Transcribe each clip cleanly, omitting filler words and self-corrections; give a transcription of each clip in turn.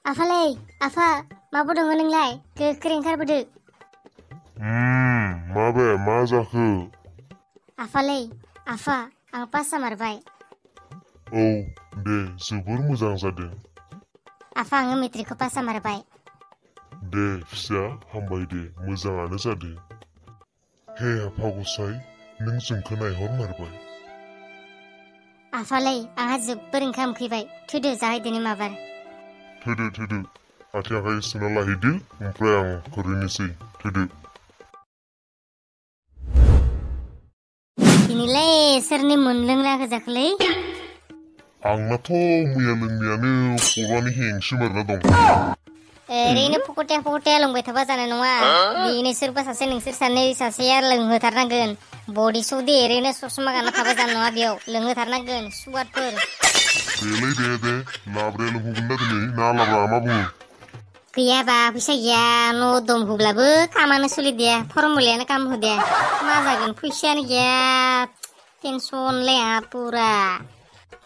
Afaलै, Afa, माबो दङ नोंलाय? गोख्रै ओंखारबोदो। माबे मा जाखो? Afaलै, Afa, आं पास जामारबाय। औ, दे जोबोर मोजां जादों। Afa, आङो मेट्रिकखौ पास जामारबाय। दे फिसा हामबाय दे मोजाङानो जादों। हे आफा गसाइ, नों जोंखौ नायहरमारबाय। Afaलै, आंहा जोबोर ओंखाम उखैबाय। थुदो जाहैदोनि माबार। थोदो आथिं आखाइ सुना लाहैदो ओमफ्राय आं खुरैनोसै थोदो। दिनैलाय सोरनि मोनलोंना जाखोलै? आंनाथ' मैया लोंनायानो खर'आनो हेंसो मारना दं। ओरैनो फकटिया लोंबाय थाबा जानाय नङा। बेनो सोरबा सासे नोंसोर सासेया लोंहोथारनांगोन। बडि सौ दे ओरैनो ससमा गानना थाबा जानाय नङा बेयाव। लोंहोथारनांगोन सुवादफोर। देलै दे लाब्राया लोंहोगोन ना दिनै ना लाब्रा मा बुङो? गैयाबा फैसा गैया न' दं होब्लाबो कामानो सोलिदिया फर्मुलायानो काम होदिया मा जागोन फैसायानो गैया टेनसनलै आंहा पुरा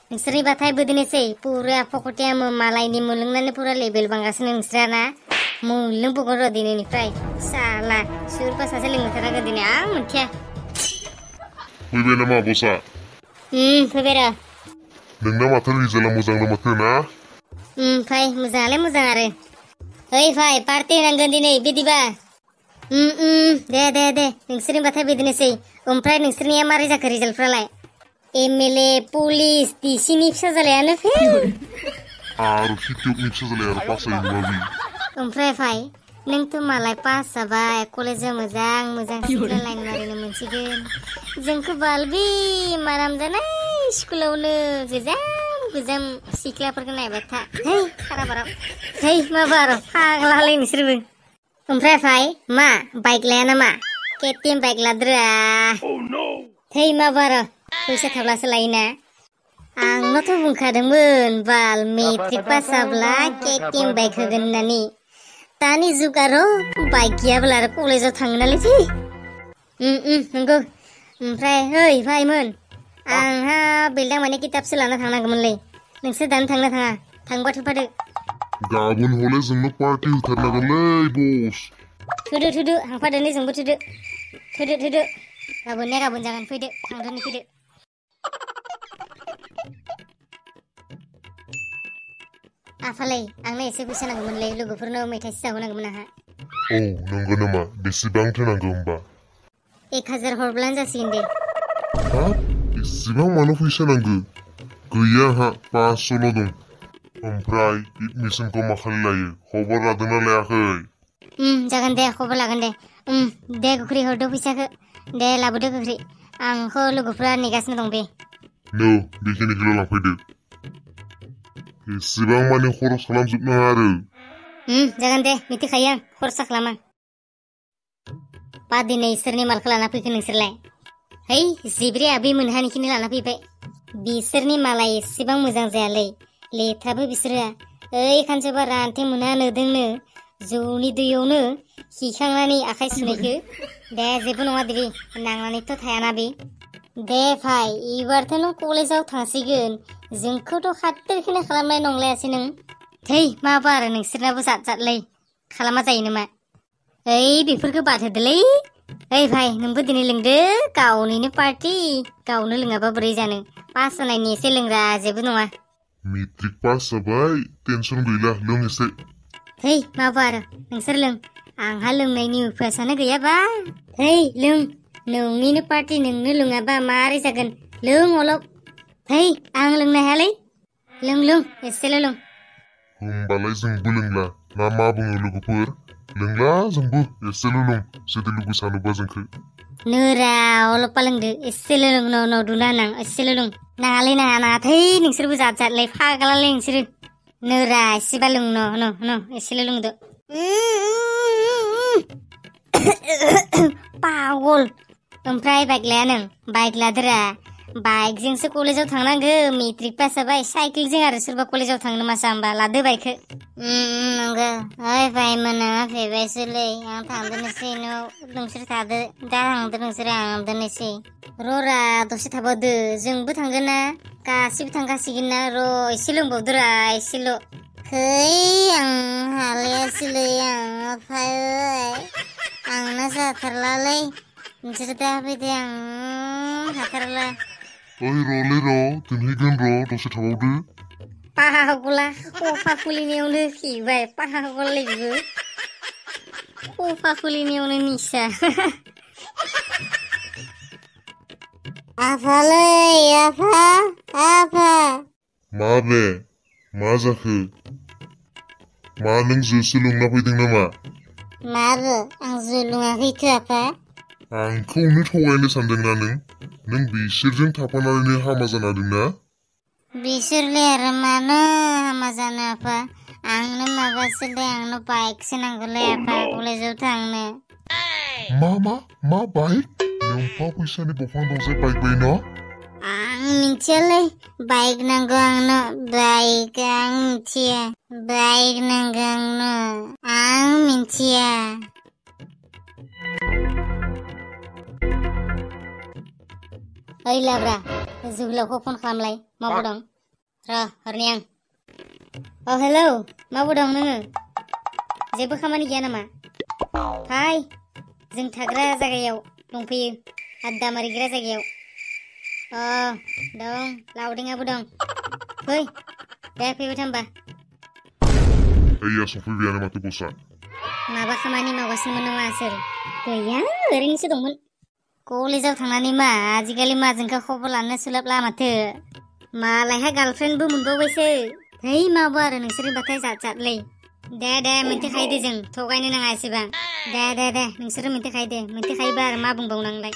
नोंसोरनि बाथाय बोदिनोसै पुरा फकटिया मालायनि मोनलोंनानै पुरा लेभेल बांगासिनो नोंस्रा ना मोनलोंबोगोन र' दिनैनिफ्राय साला सोरबा सासे लोंहोथारनांगोन दिनै आं मोनथिया फैबाय नामा बसा? फैबाय र' नोंना माथो रिजाल्टआ मोजां माथो ना? फै मोजाङालाय मोजां आरो ओइ भाई पार्टी होनांगोन दिनै बिदिबा दे नोंसोरनि बाथाय बिदिनोसै ओमफ्राय नोंसोरनिया मारै जाखो रिजाल्टफ्रालाय एमएलए पुलिस डिसिनि फिसाज्लायानो फेल आरो सिटिअकनि फिसाज्लाया आरो पास जायो नङा बि ओमफ्राय भाई नोंथ' मालाय पास जाबाय कलेजाव मोजां सिख्ला लाइन मारिनो मोनसिगोन जोंखौ बालबि माराम जानाय स्कुलावनो गोजाम सिख्लाफोरखौ नायबाय था है खाराबाराव है मा बार फाग्लालै नोंसोरबो ओमफ्राय भाई मा बाइक लाया नामा केटिएम बाइक लाद्रा है मा बार फैसा थाब्लासो लायोना आंनोथ' बुंखादोंमोन बाल मेट्रिक पास जाब्ला केटिएम बाइक होगोन होननानै दानि जुग आरो बाइक गैयाब्ला आरो कलेजाव थाङोनालै फै नंगौ ओमफ्राय ओइ भाइमोन आंहा बेलदां माने किताबसो लाना थांनांगौमोनलै नोंसोर दानो थांना थाङा थांबा थुफादो गाबोन हले जोंनो पार्टी होथारनांगोनलै बस थुदो हांफादोनि जोंबो थुदो गाबोन जागोन फैदो थांदोनि फैदो आफालै आंनो एसे फैसा नांगौमोनलै लोगोफोरनो मेथाइसो जाहोनांगौमोन आंहा औ नंगौ नामा बेसेबांथो नांगौ होमबा 1000 हरब्लानो जासिगोन दे हाब एसेबां मानो फैसा नांगौ गैया आंहा 500ल' दं ओमफ्राय एडमिसनखौ मा खालि लायो खबर लादोंना लायाखै जागोन दे खबर लागोन दे दे गोख्रै हरदो फैसाखौ दे लाबोदो गोख्रै आंखौ लोगोफ्रा नेगासिनो दं बे नो बेखिनिखौल' लांफैदो एसेबां माने खरस खालामजोबनाङा आरो जागोन दे मिथिखायो आं खरसा खालामा बा दिनै इसोरनि मालखौ लाना फैखो नोंसोरलाय है जिब्रै आबै मोनहानिखौनो लाना फैबाय बिसोरनि मालाय एसेबां मोजां जायालै लेथ्राबो बिसोरो ओइ खानसेबा रानथे मोनहा नुदोंनो जौनि दैयावनो खिखांनानै आखाइ सुनायखौ दे जेबो नङा दिरि नांनानैथ' थायाना बे दे भाइ एबारथ' नों कलेजाव थांसिगोन जोंखौथ' खाथिरखौनो खालामनाय नंलायासै नों थै मा बार नोंसोरनाबो जातलै खालामा जायो नामा ओइ बेफोरखौ बाद होदोलै ओइ भाइ नोंबो दिनै लोंदो गावनिनो पार्टि गावनो लोङाबा बोरै जानो पास जानायनि एसे लोंग्रा जेबो नङा मेट्रिक पास जाबाय टेनसन गैला लों एसे है मा बार नोंसोर लों आंहा लोंनायनि उपासानो गैयाबा है लों नोंनिनो पार्टि नोंनो लोङाबा मारै जागोन लों अलप है आं लोंनो हायालै लों एसेल' लों होमबालाय जोंबो लोंला ना मा बुङो लोगोफोर लोंला जोंबो एसेल' लों जुदि लोगो सानोबा जोंखौ नोरा अलपा लोंदो एसेल' लों न' दुना नां एसेल' लों नाङालै नाङा थै नोंसोरबो जातलै फाग्लालै नोंसोरो नोरा एसेबा लों न' एसेल' लोंदो पागल ओमफ्राय बाइक लाया नों बाइक लादोरा बाइकजोंसो कलेजाव थांनांगो मेट्रिक पास जाबाय साइकेलजों आरो सोरबा कलेजाव थांनो मासा होमबा लादो बाइकखौ नंगौ ओइ भाइ मोना फैबायसोलै आं थांदोनोसै नोंसोर थादो दा थांदो नोंसोर आं दोननोसै र'रा दसे थाबावदो जोंबो थांगोन ना गासिबो थांगासिगोन ना र' एसे लोंबावदोरा एसेल' Kei ang halia sila yang apa ang nasa terlalay cerita apa itu yang haterla Oi rolero tinhigan ro dose thabaudu pahakula pakuli ni udah kibai pahakula ibu pakuli ni udah nisa apa le apa Ma be ma zakho Ma nang zo sulungna फैदों नामा mabu ang zulungaखै itu apa आंखौनो थगायनो सानदोंना नों बिसोरजों थाफानानैनो हामा जाना दंना बिसोरले आरो मानो हामा जानो apa आंनो माबासोलै आंनो बाइकसो नांगौलै apa कलेजाव थांनो मा बाइक नोंहा फैसानि बफां दं जे बाइक बायनो आं मिथियालै बाइक नांगौ आंनो बाइक आं मिथिया बाइक नांगौ आंनो आं मिथिया ओइ लाब्रा जोहोलावखौ फन खालामलाय माबो दं हरनि आं हेलौ माबो दं नोङो जेबो खामानि गैया नामा फाय जों थाग्रा जायगायाव दंफैयो आड्डा मारिग्रा जायगायाव दं लावदेंआबो दं फै दे फैबाय था होमबा ओइया सफैबायानो माथो बसा माबा खामानि मावगासिनोमोन नामा सोर गैया ओरैनोसो दंमोन कलेजाव थांनानै मा आजिखालि माजोंखौ खबर लानो सोलाबला माथो मालायहा गार्लफ्रेन्डबो मोनबावबायसो है माबो आरो नोंसोरनि बाथाय जातलै दे मोनथिखायो दे जों थगायनो नाङा एसेबां दे नोंसोरो मोनथिखायो दे मोनथिखायोबा आरो मा बुंबावनो आंलाय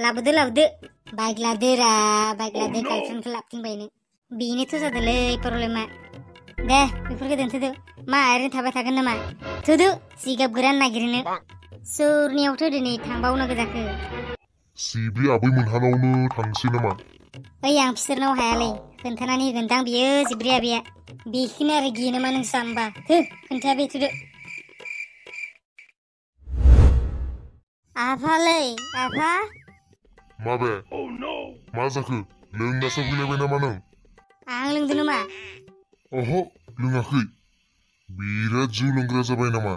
लाबोदो बाइक लादो गार्लफ्रेन्डखौ लाबथिंबायनो बेनोथ' जादोंलै प्रब्लेमा दे बेफोरखौ दोनथ'दो मा ओरैनो थाबाय थागोन नामा थोदो जिगाब गोरान नागिरनो सोरनियावथो दिनै थांबावनांगौ जाखो सिबि आबै मोनहानावनो थांसै नामा ओइ आं बिसोरनाव हायालै खोन्थानानै होगोनदां बियो जिब्रै आबैया बेखौनो आरो गियो नामा नोंस्रा होमबा खोन्था बेथ'दो आफालै आफा माबे मा जाखो लोंनासो फैलायबाय नामा नों आं लोंदों नामा ओहो लोङाखै बिराद जौ लोंग्रा जाबाय नामा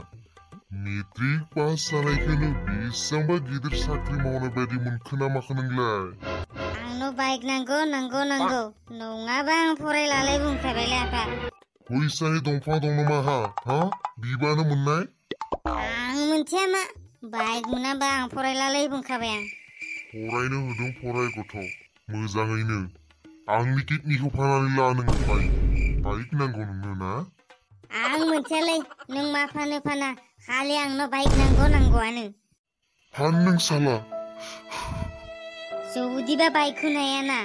मेट्रिक पास जानायखौनो बेसेबांबा गिदिर साख्रि मावनाय बायदि मोनखो ना माखो नोंलाय आंनो बाइक नांगौ नङाबा आं फरायलालै बुंखाबायलै आफा फैसानि दंफां दं नामा हा बिबानो मोननाय आं मिथिया मा बाइक मोनाबा आं फरायलालै बुंखाबाय आं फरायनो होदों फराय गथ' मोजाङैनो आंनि किडनिखौ फाननानै ला नोङो बाइक नांगौ नोंनो ना आं मिथियालै नों मा फाना खालि आंनो बाइक नांगौआनो फान नों साला जुदिबा बाइकखौ नायाना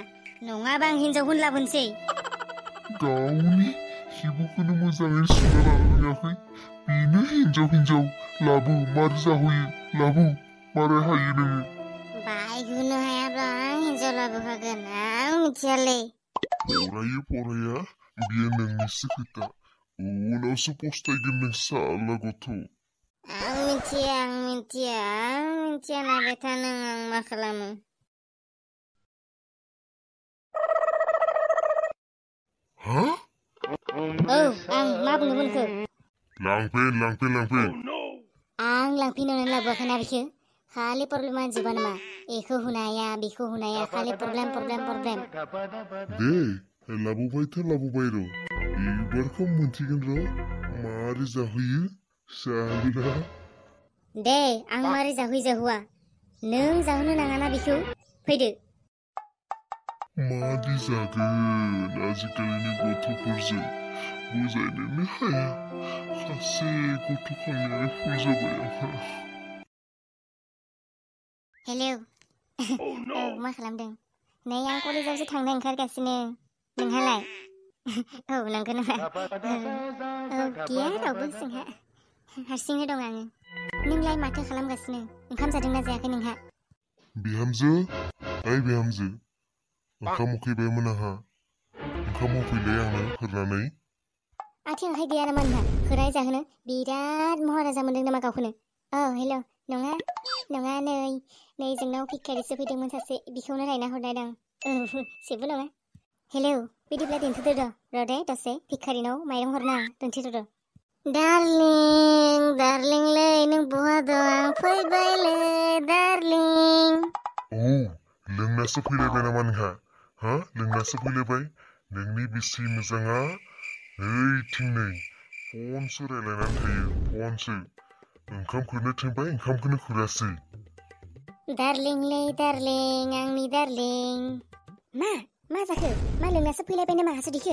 नङाबा आं हिन्जावखौनो लाबोनोसै गावनि हिबुखौनो मोजाङै सुना लानो रोङाखै बेनो हिन्जाव लाबो मारै जाहोयो लाबो मारै हायो नोङो बाइक होनो हायाब्ला आं हिन्जाव लाबोखागोन आं मिथियालै फराया बियो नोंनिसो खोथा उनावसो पस्तायगोन नों साला गथ' आं मिथिया नायबाय था नों आं मा खालामो हा आं मा बुंनो मोनखो लांफैन आं लांफैनानै लाबोआखैना बेखौ खालि प्रब्लेमा जोबा नामा एखौ हुनाया बेखौ हुनाया खालि प्रब्लेम दे लाबोबाय र' एबारखौ मोनथिगोन र' मारै जाहोयो साला दे आं मारै जाहोआ नों जाहोनो नाङाना बेखौ फैदो मादि जागोन आजिखालिनि गथ'फोरजों बुजायनोनो हाया सासे गथ' खांनायानो फुल जाबाय आंहा हेलौ मा खालामदों नै आं कलेजावसो थांनो ओंखारगासिनो नोंहालाय नंगौ नामा गैया रावबो जोंहा हारसिंनो दं आङो नोंलाय माथो खालामगासिनो ओंखाम जादोंना जायाखै नोंहा बिहामजो ओंखाम उखैबायमोन आंहा ओंखाम होफैलाय आंनो खुरनानै आथिं आखाइ गैया नामा नोंहा खुराय जाहोनो बिराद महाराजा मोनदों नामा गावखौनो हेलौ नङा नै जोंनाव भिखारिसो फैदोंमोन सासे बिखौनो रायना हरनायदां जेबो नङा हेलौ बिदिब्ला दोनथ'दो र' दे दसे भिखारिनाव माइरं हरना दोनथ'दो डार्लिंलै नों बहा दं आं फैबायलै डार्लिं लोंनासो फैलायबाय नामा नोंहा हा लोंनासो फैलायबाय नोंनि बिसि मोजाङा ओइथिं नै फनसो रायलायनानै थायो फनसो ओंखामखौनो थिनबाय ओंखामखौनो खुरासै डार्लिंलै डार्लिं आंनि डार्लिं मा जाखो मा लोंनासो फैलायबाय नामा हासुदिखो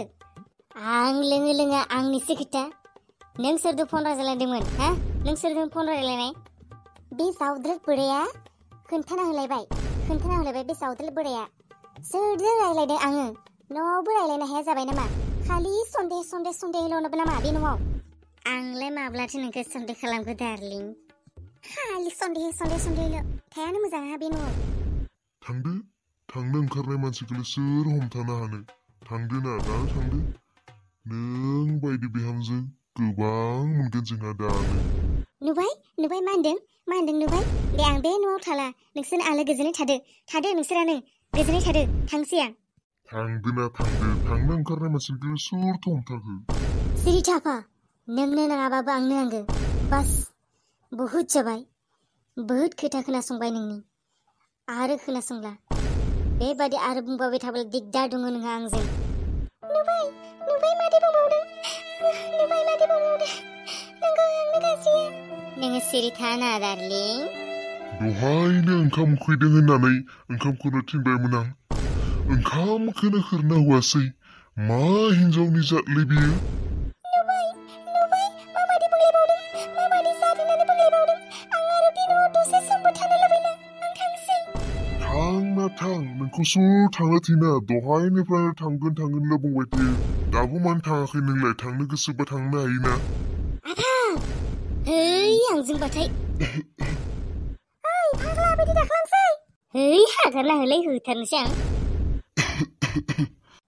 आं लोङा आंनिसो खोथा नों सोरदों फन रायज्लायदोंमोन हा नों सोरजों फन रायज्लायनाय बे जावद्रेद बोराया खोन्थाना होलायबाय बे जावद्रेद बोराया सोरजों रायज्लायदों आङो न'आवबो रायज्लायनो हाया जाबाय नामा खालि सन्देहल' नामा बे न'आव आंलाय माब्लाथो नोंखौ सन्देह खालामखो डार्लिं खालि सन्देहल' थायानो मोजां हा बे न'आव थांनो ओंखारनाय मानसिखौलाय सोर हमथानो हानो थांदो ना दा थांदो नों बायदि बिहामजो गोबां मोनगोन जोंहा दानो नुबाय मा होनदों नुबाय दे आं बे न'आव थाला नोंसोर आलो गोजोनै थादो नोंसोरानो गोजोनै थादो थांसै आं थांनो ओंखारनाय मानसिखौलाय सोरथो हमथाखो सिरि थाफा नोंनो नाङाबाबो आंनो नांगौ बास बहुद जाबाय बहुद खोथा खोनासंबाय नोंनि आरो खोनासंला बेबादि आरो बुंबाय थाब्ला दिगदार दङ नोंहा आंजों नुबाय मादि बुंबावदों नोंगौ आंनो गाज्रिया नोङो सिरि थाना डार्लिं दहायनो ओंखाम उखैदों होननानै ओंखामखौनो थिनबायमोन आं ओंखामखौनो खुरना होआसै मा हिन्जावनि जातलै बियो नुबाय माबादि बुंलायबावदों माबादि जादोंनानै बुंलायबावदों आं आरो बे न'आव दसे समबो थानो लुबैला आं थांसै थां नोंखौ सोर थांनो थिना दहायनिफ्रायनो थांगोनल' बुंबाय थायो दाबो मानो थाङाखै नोंलाय थांनो गोसोबा थांनो हायोना आफा आंजोंबाथाय फाग्ला बायदि दाखालामसै हागारना होलाय होथारनोसै आं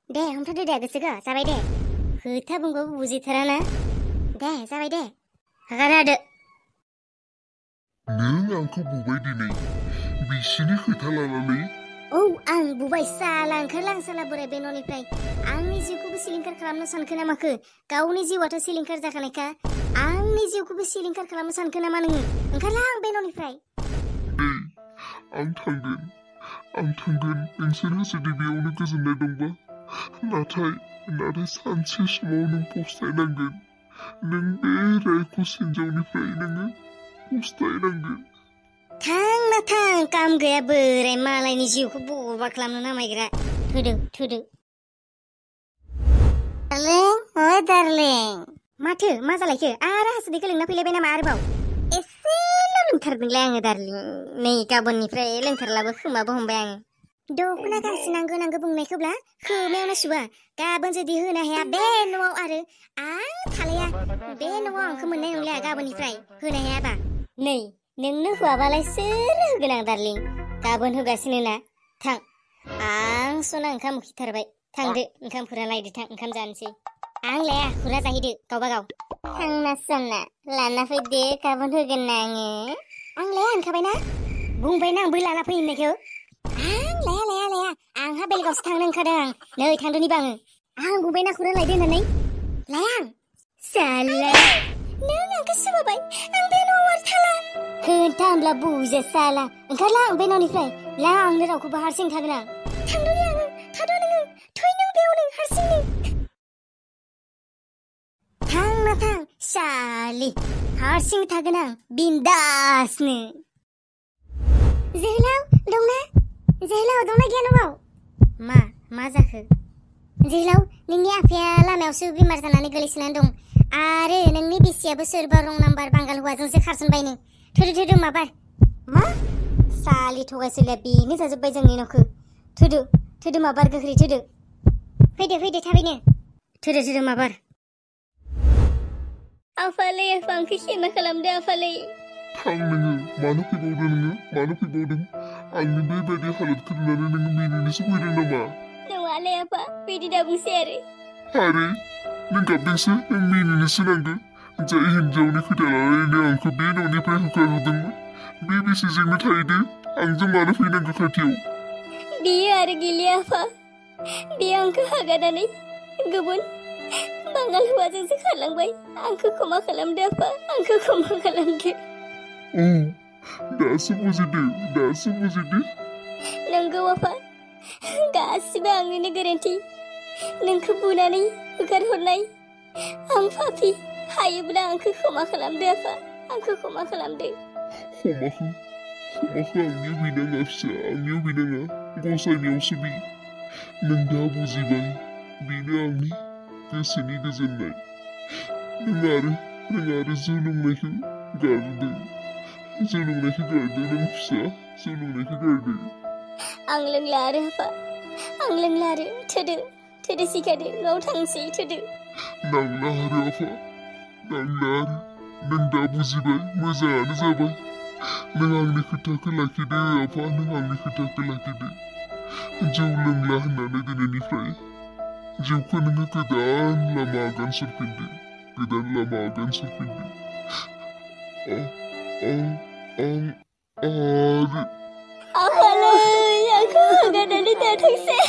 दे हमथादो दे गोसोखौ जाबाय दे खोथा बुंबाबो बुजिथाराना दे जाबाय दे हगारना होदो नों आंखौ बुबाय दिनै बिसिनि खोथा लानानै आं बुबाय साला ओंखारलां साला बोराय बे न'निफ्राय आंनि जिउखौबो सिलिंखार खालामनो सानखो ना माखो गावनि जिउआथ' सिलिंखार जाखानायखा आंनि जिउखौबो सिलिंखार खालामनो सानखो नामा नोङो ओंखारलां बे न'निफ्राय आं थांगोन नोंसोरो जुदि बेयावनो गोजोननाय दंबा नाथाय सानसे समाव नों फस्थायनांगोन नों बे रायखस हिन्जावनिफ्राय नोङो फस्थायनांगोन थां काम गैया बोराय मालायनि जिउखौ बरबाद खालामनो नामायग्रा थोदो डार्लिं माथो मा जालायखो आरो हासुदैखौ लोंना फैलायबाय नामा आरोबाव एसेल' लोंथारदोंलाय आङो डार्लिं नै गाबोननिफ्राय लोंथारलाबो खोमाबो हमबाय आङो दख'ना गांसे नांगौ बुंनायखौब्ला खोमायावनो सुवा गाबोन जुदि होनो हाया बे न'आव आरो आं थालाया बे न'आव आंखौ मोननाय नंला गाबोननिफ्राय होनो हायाबा नै नोंनो होआबालाय सोर होगोन आं डार्लिं गाबोन होगासिनो ना थां आं सना ओंखाम उखैथारबाय थांदो ओंखाम खुरा लायदो थां ओंखाम जानोसै आं लाया खुरा जाहैदो गावबा गाव थांना सना लाना फैदो गाबोन होगोन ना आं लाया होनखाबायना बुंबायना आंबो लाना फै होननायखौ आं लाया आंहा बेलेगावसो थांनो ओंखारदों आं नै थांदोनिबा आं बुंबायना खुरा लायदो होननानै लाया आं साला नों आंखौ सुबाय आं बे न'आव आरो थाला खोन्था होनब्ला बुजे साला ओंखारला आं बे न'निफ्राय ला आंनो रावखौबो हारसिं थागोन आं थांदोनि आङो थादो नोङो थै नों बेयावनो हारसिंनो थां सालि हारसिं थागोन आं बिन्दासनो जोहोलाव दंना गैया न'आव मा जाखो जोहोलाव नोंनि आफाया लामायावसो बेमार जानानै गोलैसोनानै दं आरो नोंनि बिसियाबो सोरबा रं नाम्बार बांगाल हौवाजोंसो खारसनबायनो थोदो माबार मा सालि थगायसोलिया बेनो जाजोब्बाय जोंनि न'खौ थोदो माबार गोख्रै थोदो फैदो थाबैनो थोदो माबार आफालै आंखौ क्षमा खालामदो आफालै थां नोङो मानो फैबावदों आंनि बेबायदि हालोदखौ नुनानै नोङो मिनिनोसो फैदों नामा नङालै आफा बिदि दा बुंसै आरो नों गाबदोंसो नों मिनिनोसो नांगौ जाय हिन्जावनि खोथा लानानैनो आंखौ बे न'निफ्राय होखारहरदोंमोन बे बिसिजोंनो थाहैदो आंजों मानो फैनांगौ खाथियाव बियो आरो गैलिया आफा बे आंखौ हागारनानै गुबुन बांगाल हौवाजोंसो खारलांबाय आंखौ क्षमा खालामदो आफा आंखौ क्षमा खालामदो दासो बुजिदो नंगौ आफा गासिबो आंनिनो गोरोन्थि नोंखौ बुनानै होखारहरनाय आं पापी हायोब्ला आंखौ क्षमा खालामदो आफा आंखौ क्षमा खालामदो क्षमाखौ आंनियाव बिनाङा फिसा आंनियाव बिनाङा गसाइनियावसो बि नों दा बुजिबाय बेनो आंनि गोसोनि गोजोननाय नों आरो जौ लोंनायखौ गारदो नों फिसा जौ लोंनायखौ गारदो आं लोंला आरो आफा आं लोंला आरो थोदो सिखादो न'आव थांसै थोदो नांला आरो आफा नांला आरो नों दा बुजिबाय मोजाङानो जाबाय नों आंनि खोथाखौ लाखिदो आफा नों आंनि खोथाखौ लाखिदो जौ लोंला होननानै दिनैनिफ्राय जौखौ नोङो गोदान लामा आगान सुरफिनदो आरो आफालै आंखौ हगारनानै दाथोंसै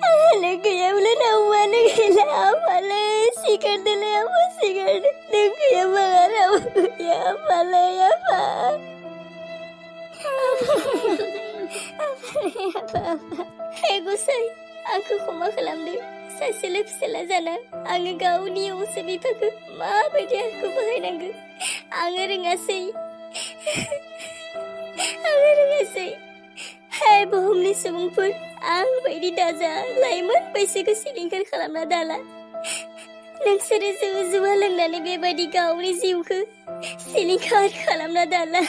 आफालै गैयाब्ला रावआनो गैला आफालै सिगारदोलै आफा सिगारदो नों गैयाबा रावबो गैया आफालै आफा हे गसाइ आंखौ क्षमा खालामदो सासेल' फिसाला जाना आङो गावनि असे बिफाखौ माबायदि आंखौ बाहायनांगौ आङो रोङासै हे बुहुमनि सुबुंफोर आं बायदि दाजा लाइमोन बैसोखौ सिलिंखार खालामना दाला नोंसोरो जौ जुवा लोंनानै बेबायदि गावनि जिउखौ सिलिंखार खालामना दाला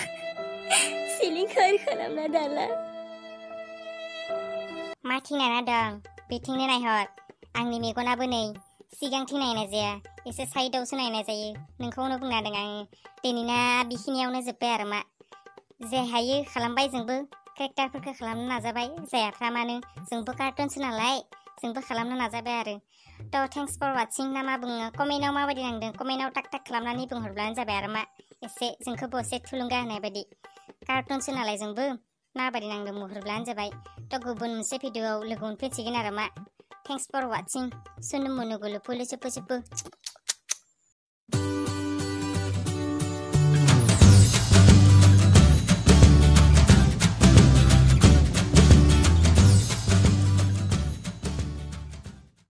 मा थिनाना दं बेथिंनो नायहर आंनि मेगनाबो नै सिगांथिं नायनाय जाया एसे साइडआवसो नायनाय जायो नोंखौनो बुंना दं आङो दिनैना बेखिनियावनो जोब्बाय आरो मा जे हायो खालामबाय जोंबो केरेक्टारफोरखौ खालामनो नाजाबाय जायाफ्रा मानो जोंबो कार्टुनसो नालाय जोंबो खालामनो नाजाबाय आरो थ' थेंक्स फर वाचिं ना मा बुङो कमेन्टआव माबायदि नांदों कमेन्टआव टाक खालामनानै बुंहरब्लानो जाबाय आरो मा एसे जोंखौबो एसे थुलुंगा होनाय बायदि कार्टुनसो नालाय जोंबो माबायदि नांदों बुंहरब्लानो जाबाय थ' गुबुन मोनसे भिडिअआव लोगो मोनफिनसिगोन आरो मा थेंक्स फर वाचिं सुनु मुनु गुलु पुलु सुपु